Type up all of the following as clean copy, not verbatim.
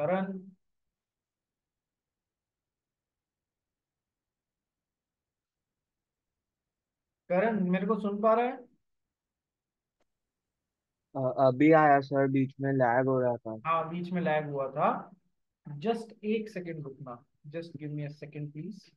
करण। करण मेरे को सुन पा रहा है? अभी आया सर, बीच में लैग हो रहा था। हाँ, बीच में लैग हुआ था। जस्ट एक सेकंड रुकना। Just give me a second please.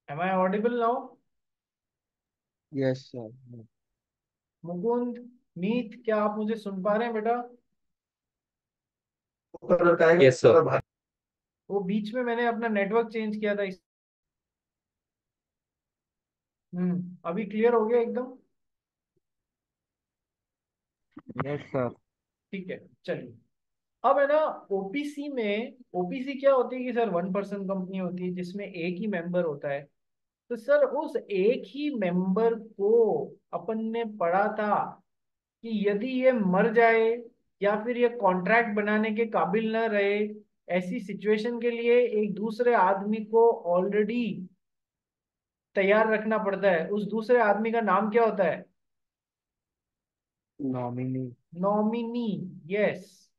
Am I audible now? Yes sir. Mukund, Meet, क्या आप मुझे सुन पा रहे हैं बेटा? Yes sir. वो बीच में मैंने अपना नेटवर्क चेंज किया था अभी क्लियर हो गया एकदम? Yes sir. ठीक है, चलिए। अब है ना, ओपीसी में, ओपीसी क्या होती है कि सर 1% कंपनी होती है जिसमें एक ही मेंबर होता है। तो सर उस एक ही मेंबर को अपन ने पढ़ा था कि यदि ये मर जाए या फिर ये कॉन्ट्रैक्ट बनाने के काबिल न रहे, ऐसी सिचुएशन के लिए एक दूसरे आदमी को ऑलरेडी तैयार रखना पड़ता है। उस दूसरे आदमी का नाम क्या होता है? नॉमिनी। नॉमिनी। यस।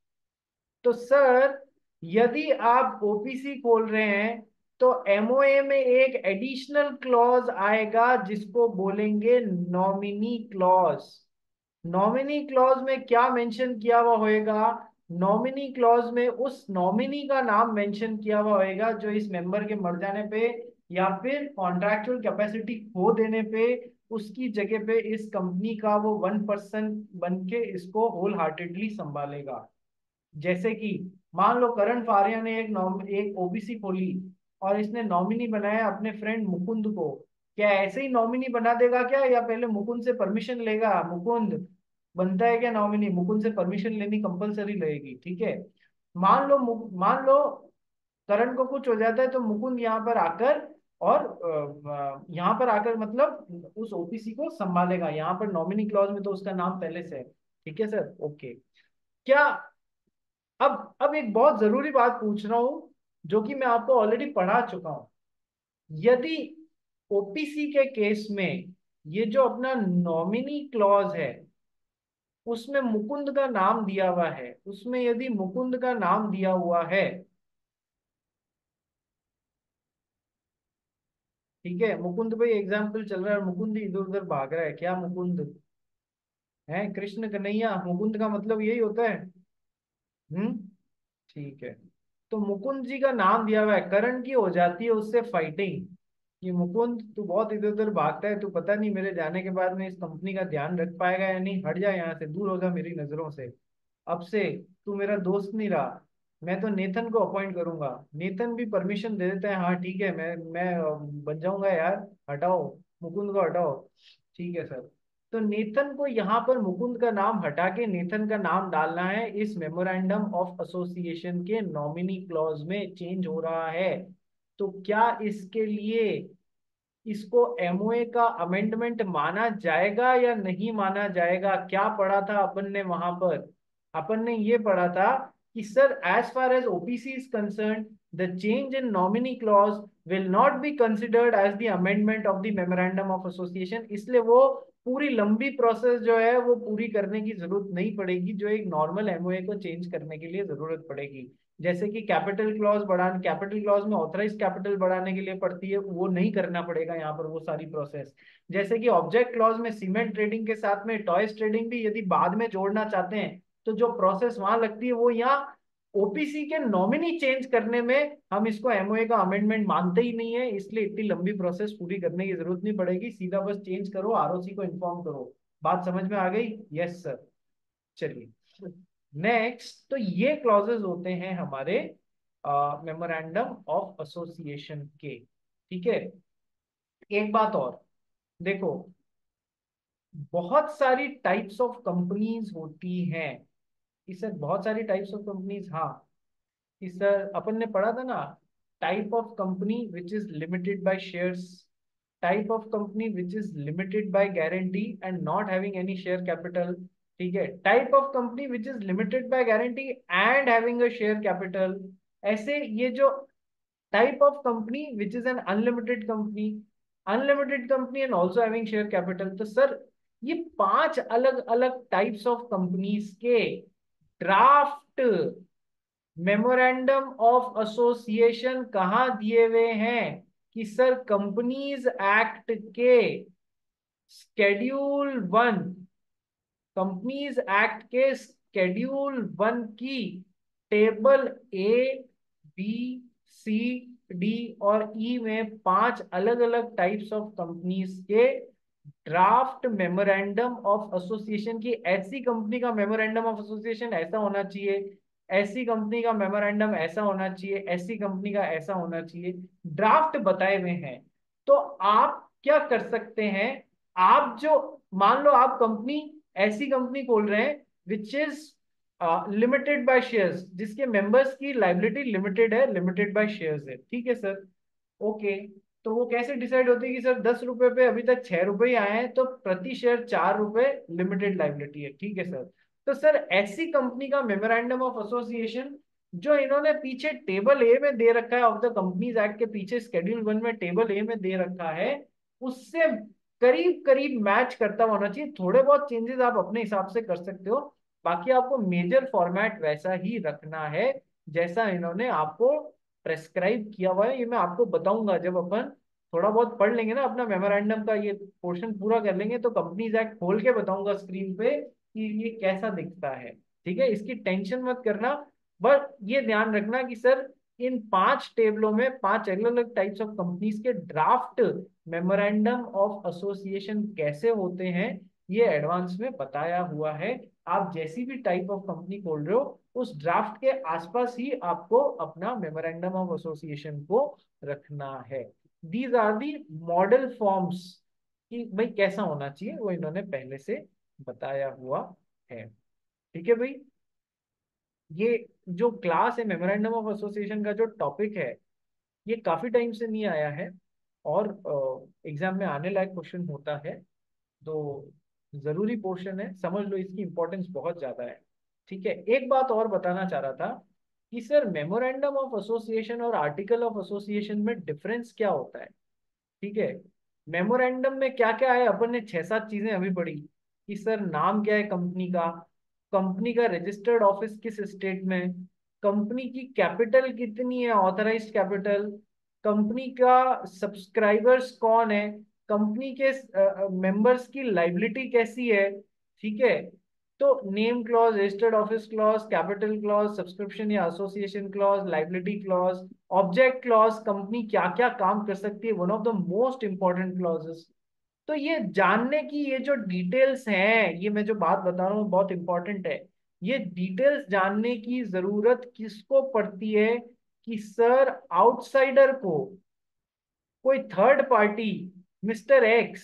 तो सर, यदि आप ओपीसी खोल रहे हैं तो एमओए में एक एडिशनल क्लॉज आएगा जिसको बोलेंगे नॉमिनी क्लॉज। नॉमिनी क्लॉज में क्या मेंशन किया हुआ होएगा? नॉमिनी क्लॉज में उस नॉमिनी का नाम मेंशन किया हुआ होएगा जो इस मेंबर के मर जाने पे या फिर कॉन्ट्रैक्चुअल कैपेसिटी खो देने पे उसकी जगह पे इस कंपनी का वो 1% बन के इसको होल हार्टेडली संभालेगा। जैसे कि मान लो करण फारिया ने एक ओबीसी खोली और इसने नॉमिनी बनाया अपने फ्रेंड मुकुंद को। क्या ऐसे ही नॉमिनी बना देगा क्या, या पहले मुकुंद से परमिशन लेगा? मुकुंद बनता है क्या नॉमिनी? मुकुंद से परमिशन लेनी कंपलसरी रहेगी, ठीक है। मान लो करण को कुछ हो जाता है तो मुकुंद यहाँ पर आकर और यहाँ पर आकर मतलब उस ओपीसी को संभालेगा। यहाँ पर नॉमिनी क्लॉज में तो उसका नाम पहले से है। ठीक है सर, ओके। क्या, अब एक बहुत जरूरी बात पूछ रहा हूं जो कि मैं आपको ऑलरेडी पढ़ा चुका हूं। यदि ओपीसी के केस में ये जो अपना नॉमिनी क्लॉज है उसमें मुकुंद का नाम दिया हुआ है, उसमें यदि मुकुंद का नाम दिया हुआ है, ठीक है। मुकुंद भाई एग्जाम्पल चल रहा है और मुकुंद इधर उधर भाग रहा है, क्या मुकुंद है? कृष्ण कन्हैया, मुकुंद का मतलब यही होता है। हम्म। ठीक है। तो मुकुंद जी का नाम दिया हुआ है, करण की हो जाती है उससे फाइटिंग कि मुकुंद तू बहुत इधर उधर भागता है, तू पता नहीं मेरे जाने के बाद में इस कंपनी का ध्यान रख पाएगा या नहीं, हट जा यहाँ से, दूर हो जा मेरी नजरों से। अब से तू मेरा दोस्त नहीं रहा। मैं तो नेथन को अपॉइंट करूंगा। नेथन भी परमिशन दे देता है, हाँ ठीक है, मैं बन जाऊंगा यार, हटाओ मुकुंद को हटाओ। ठीक है सर। तो नेथन को यहाँ पर मुकुंद का नाम हटा के नेथन का नाम डालना है, इस मेमोरेंडम ऑफ एसोसिएशन के नॉमिनी क्लॉज में चेंज हो रहा है। तो क्या इसके लिए इसको एमओए का अमेंडमेंट माना जाएगा या नहीं माना जाएगा? क्या पढ़ा था अपन ने वहां पर? अपन ने ये पढ़ा था कि sir as far as OPC is concern the change in nominee clause will not be considered as the amendment of the memorandum of association. इसलिए वो पूरी लंबी प्रोसेस जो है वो पूरी करने की जरूरत नहीं पड़ेगी जो एक नॉर्मल एमओए को चेंज करने के लिए जरूरत पड़ेगी। जैसे कि कैपिटल क्लॉज में ऑथराइज कैपिटल बढ़ाने के लिए पड़ती है, वो नहीं करना पड़ेगा यहाँ पर वो सारी प्रोसेस। जैसे कि ऑब्जेक्ट क्लॉज में सीमेंट ट्रेडिंग के साथ में टॉयज ट्रेडिंग भी यदि बाद में जोड़ना चाहते हैं तो जो प्रोसेस वहां लगती है वो यहाँ ओपीसी के नॉमिनी चेंज करने में हम इसको एमओए का अमेंडमेंट मानते ही नहीं है। इसलिए इतनी लंबी प्रोसेस पूरी करने की जरूरत नहीं पड़ेगी, सीधा बस चेंज करो, आरओसी को इन्फॉर्म करो। बात समझ में आ गई? Yes sir. चलिए नेक्स्ट, तो ये क्लॉजेस होते हैं हमारे मेमोरेंडम ऑफ एसोसिएशन के। ठीक है। एक बात और देखो, बहुत सारी टाइप्स ऑफ कंपनीज होती हैं। इस सर बहुत सारी टाइप्स ऑफ कंपनीज, हाँ। इस सर अपन ने पढ़ा था ना type of company which is limited by shares, type of company which is limited by guarantee and not having any share capital, ठीक है, type of company which is limited by guarantee and having a share capital. ऐसे ये जो type of company which is an unlimited company, unlimited company and also having share capital. तो sir ये पांच अलग अलग टाइप्स ऑफ कंपनीज के draft memorandum of association कहाँ दिए हुए हैं कि सर कंपनीज एक्ट के स्केड्यूल वन, कंपनीज एक्ट के स्केड्यूल वन की टेबल ए, बी, सी, डी और ई में पांच अलग अलग टाइप्स ऑफ कंपनीज के ड्राफ्ट मेमोरेंडम ऑफ एसोसिएशन की, ऐसी कंपनी का मेमोरेंडम ऑफ एसोसिएशन ऐसा होना चाहिए, ऐसी कंपनी का मेमोरेंडम ऐसा होना चाहिए, ऐसी कंपनी का ऐसा होना चाहिए, ड्राफ्ट बताए हुए हैं। तो आप क्या कर सकते हैं, आप जो मान लो आप कंपनी, ऐसी कंपनी खोल रहे हैं which is limited by shares, जिसके मेंबर्स की लाइबिलिटी लिमिटेड है, लिमिटेड बाय शेयर्स है, ठीक है सर, ओके। तो वो कैसे डिसाइड होती है कि सर 10 रुपए पे अभी तक 6 रुपए ही आए हैं, तो प्रति शेयर 4 रुपए लिमिटेड लाइबिलिटी है, ठीक है सर। तो सर ऐसी कंपनी का मेमोरेंडम ऑफ एसोसिएशन जो इन्होंने पीछे टेबल ए में दे रखा है, ऑफ द कंपनीज एक्ट के पीछे शेड्यूल वन में टेबल ए में दे रखा है, उससे करीब करीब मैच करता होना चाहिए। थोड़े बहुत चेंजेस आप अपने हिसाब से कर सकते हो, बाकी आपको मेजर फॉर्मेट वैसा ही रखना है जैसा इन्होंने आपको प्रेस्क्राइब किया हुआ है। ये मैं आपको बताऊंगा जब अपन थोड़ा बहुत पढ़ लेंगे ना, अपना मेमोरेंडम का ये पोर्शन पूरा कर लेंगे, तो कंपनीज एक्ट खोल के बताऊंगा स्क्रीन पे कि ये कैसा दिखता है, ठीक है, इसकी टेंशन मत करना। बस ये ध्यान रखना कि सर इन पांच टेबलों में पांच अलग अलग टाइप्स ऑफ कंपनीज के ड्राफ्ट मेमोरेंडम ऑफ एसोसिएशन कैसे होते हैं ये एडवांस में बताया हुआ है। आप जैसी भी टाइप ऑफ कंपनी खोल रहे हो उस ड्राफ्ट के आसपास ही आपको अपना मेमोरेंडम ऑफ एसोसिएशन को रखना है। These are the model forms कि भाई कैसा होना चाहिए, वो इन्होंने पहले से बताया हुआ है, ठीक है भाई। ये जो क्लास है मेमोरेंडम ऑफ एसोसिएशन का जो टॉपिक है, ये काफी टाइम से नहीं आया है और एग्जाम में आने लायक क्वेश्चन होता है, तो जरूरी पोर्शन है, समझ लो इसकी इंपॉर्टेंस बहुत ज्यादा है, ठीक है। एक बात और बताना चाह रहा था कि सर मेमोरेंडम ऑफ एसोसिएशन और आर्टिकल ऑफ एसोसिएशन में डिफरेंस क्या होता है, ठीक है। मेमोरेंडम में क्या क्या है, अपन ने छह सात चीजें अभी पढ़ी कि सर नाम क्या है कंपनी का, कंपनी का रजिस्टर्ड ऑफिस किस स्टेट में, कंपनी की कैपिटल कितनी है, ऑथराइज्ड कैपिटल, कंपनी का सब्सक्राइबर्स कौन है, कंपनी के मेंबर्स की लाइबिलिटी कैसी है, ठीक है। तो name clause, registered office clause, capital clause, subscription या association clause, liability clause, object clause, company क्या क्या काम कर सकती है, one of the most important clauses. तो ये जानने की ये जो डिटेल्स हैं, ये मैं जो बात बता रहा हूँ बहुत इंपॉर्टेंट है, ये डिटेल्स जानने की जरूरत किसको पड़ती है कि सर आउटसाइडर को, कोई थर्ड पार्टी, मिस्टर एक्स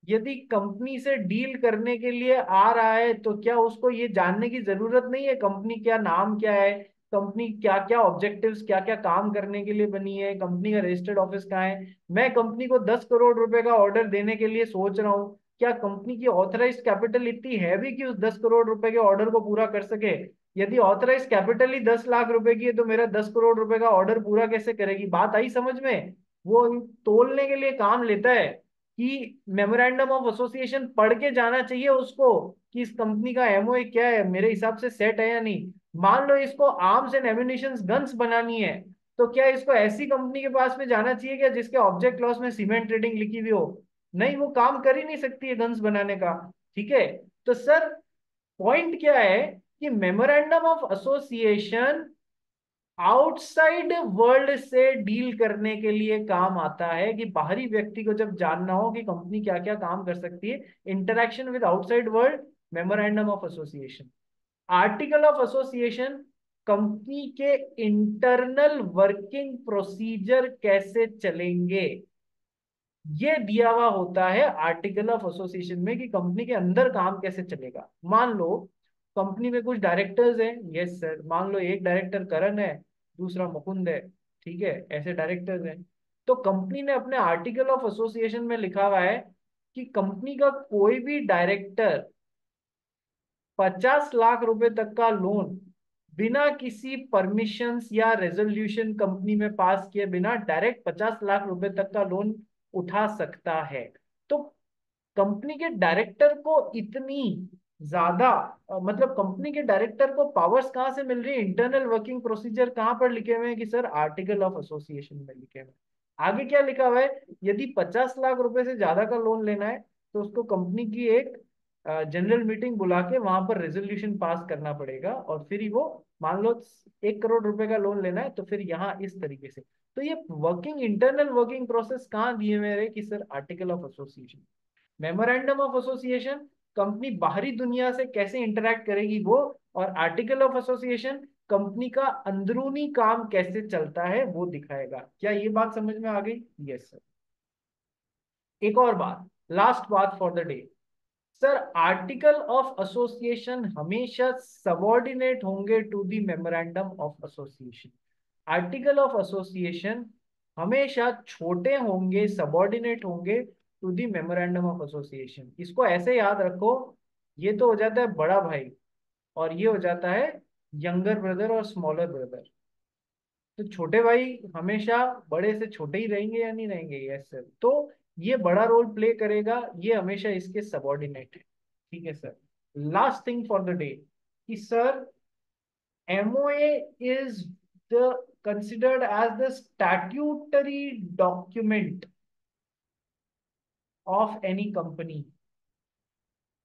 यदि कंपनी से डील करने के लिए आ रहा है, तो क्या उसको ये जानने की जरूरत नहीं है कंपनी क्या नाम क्या है, कंपनी क्या क्या ऑब्जेक्टिव्स, क्या क्या काम करने के लिए बनी है, कंपनी का रजिस्टर्ड ऑफिस कहाँ है, मैं कंपनी को 10 करोड़ रुपए का ऑर्डर देने के लिए सोच रहा हूँ, क्या कंपनी की ऑथराइज्ड कैपिटल इतनी है भी कि उस 10 करोड़ रुपए के ऑर्डर को पूरा कर सके। यदि ऑथराइज्ड कैपिटल ही 10 लाख रुपए की है तो मेरा 10 करोड़ रुपए का ऑर्डर पूरा कैसे करेगी, बात आई समझ में। वो तोलने के लिए काम लेता है कि मेमोरेंडम ऑफ एसोसिएशन पढ़ के जाना चाहिए उसको कि इस कंपनी का एमओए क्या है, मेरे हिसाब से सेट है या नहीं। मान लो इसको आर्म्स एंड एम्यूनिशन गन्स बनानी है, तो क्या इसको ऐसी कंपनी के पास में जाना चाहिए क्या जिसके ऑब्जेक्ट क्लॉज में सीमेंट ट्रेडिंग लिखी हुई हो, नहीं, वो काम कर ही नहीं सकती है गन्स बनाने का, ठीक है। तो सर पॉइंट क्या है कि memorandum of association outside world से डील करने के लिए काम आता है, कि बाहरी व्यक्ति को जब जानना हो कि कंपनी क्या क्या काम कर सकती है, interaction with outside world, memorandum of association. Article of association, company के इंटरनल वर्किंग प्रोसीजर कैसे चलेंगे, ये दिया हुआ होता है आर्टिकल ऑफ एसोसिएशन में कि कंपनी के अंदर काम कैसे चलेगा। मान लो कंपनी में कुछ डायरेक्टर्स हैं, यस सर, मान लो एक डायरेक्टर करण है, दूसरा मुकुंद है, ठीक है, ऐसे डायरेक्टर्स हैं। तो कंपनी ने अपने आर्टिकल ऑफ एसोसिएशन में लिखा हुआ है कि कंपनी का कोई भी डायरेक्टर 50 लाख रुपए तक का लोन बिना किसी परमिशंस या रेजोल्यूशन कंपनी में पास किए बिना डायरेक्ट 50 लाख रुपए तक का लोन उठा सकता है। तो कंपनी के डायरेक्टर को इतनी ज्यादा मतलब कंपनी के डायरेक्टर को पावर्स कहाँ से मिल रही है? इंटरनल वर्किंग प्रोसीजर कहाँ पर लिखे हुए हैं कि सर आर्टिकल ऑफ एसोसिएशन में लिखे हुए हैं। आगे क्या लिखा हुआ है? यदि 50 लाख रुपए से ज्यादा का लोन लेना है तो उसको कंपनी की एक जनरल मीटिंग बुला के वहां पर रेजोल्यूशन पास करना पड़ेगा, और फिर ही वो, मान लो 1 करोड़ रुपए का लोन लेना है तो फिर यहाँ इस तरीके से। तो ये वर्किंग इंटरनल वर्किंग प्रोसेस कहाँ दिए हुए हैं कि sir article of association. Memorandum of association, company बाहरी दुनिया से कैसे इंटरेक्ट करेगी वो, और आर्टिकल ऑफ एसोसिएशन कंपनी का अंदरूनी काम कैसे चलता है वो दिखाएगा। क्या ये बात समझ में आ गई? Yes sir. एक और बात, लास्ट बात for the day. Sir article of association हमेशा सबॉर्डिनेट होंगे to the memorandum of association. Article of association हमेशा छोटे होंगे, सबॉर्डिनेट होंगे to the memorandum of association. इसको ऐसे याद रखो, ये तो हो जाता है बड़ा भाई और ये हो जाता है यंगर ब्रदर और स्मॉलर ब्रदर। तो छोटे भाई हमेशा बड़े से छोटे ही रहेंगे या नहीं रहेंगे? Yes sir. तो ये बड़ा रोल प्ले करेगा, ये हमेशा इसके सबॉर्डिनेट है। ठीक है sir. Last thing for the day कि sir MOA is the considered as the statutory document of any company।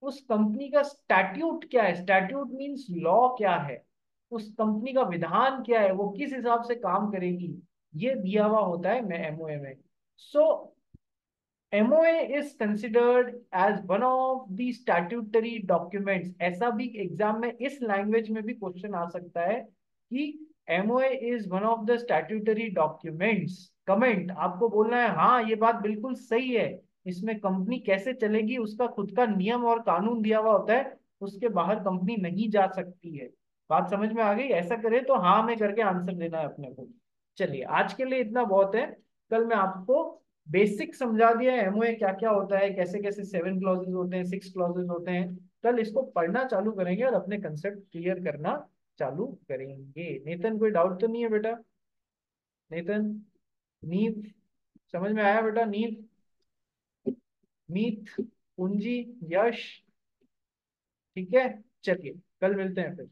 उस कंपनी का स्टैट्यूट क्या है? स्टैट्यूट मींस लॉ क्या है? उस कंपनी का विधान क्या है, वो किस हिसाब से काम करेगी, ये दिया हुआ होता है मैं MOA में। सो MOA is considered as one of the statutory documents। ऐसा भी एग्जाम में इस लैंग्वेज में भी क्वेश्चन आ सकता है कि MOA is one of the statutory documents। Comment आपको बोलना है हाँ ये बात बिल्कुल सही है, इसमें कंपनी कैसे चलेगी उसका खुद का नियम और कानून दिया हुआ होता है, उसके बाहर कंपनी नहीं जा सकती है। बात समझ में आ गई? ऐसा करे तो हाँ में करके आंसर देना है अपने को। चलिए आज के लिए इतना बहुत है। कल मैं आपको बेसिक समझा दिया है MOA क्या क्या होता है, कैसे कैसे 7 क्लॉजेज होते हैं, 6 क्लॉजेज होते हैं। कल इसको पढ़ना चालू करेंगे और अपने कंसेप्ट क्लियर करना चालू करेंगे। नेतन कोई डाउट तो नहीं है बेटा? नेतन, नीव, समझ में आया बेटा? नीव, मीत, पूंजी, यश, ठीक है। चलिए कल मिलते हैं फिर।